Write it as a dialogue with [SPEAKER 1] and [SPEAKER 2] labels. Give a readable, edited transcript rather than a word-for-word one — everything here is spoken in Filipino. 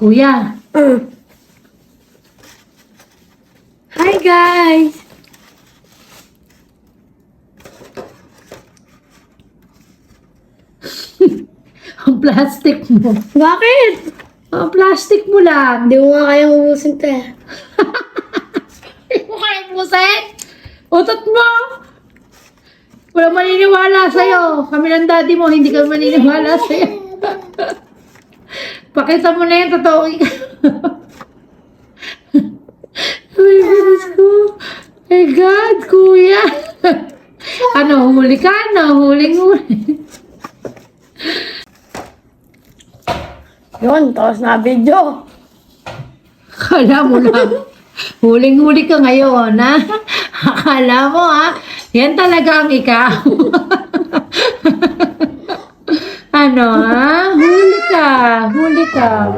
[SPEAKER 1] Kuya.
[SPEAKER 2] Hi guys!
[SPEAKER 1] Ang plastic mo.
[SPEAKER 2] Bakit?
[SPEAKER 1] Ang plastic mo lang.
[SPEAKER 2] Hindi mo nga kayang ubusin to eh.
[SPEAKER 1] Hindi mo kaya pusin. Utot mo. Walang maniniwala sa'yo. Kami ng daddy mo, hindi kami maniniwala sa'yo. Pakita mo na yung totoo. Ay, Diyos ko. My God, kuya. Ano, huli ka? Ano, huling-huli.
[SPEAKER 2] Yun, tapos na video.
[SPEAKER 1] Akala mo lang. Huling-huli ka ngayon, ha? Akala mo, ha? Yan talaga ang ikaw. Ano, ha? Huli ka. Huli ka.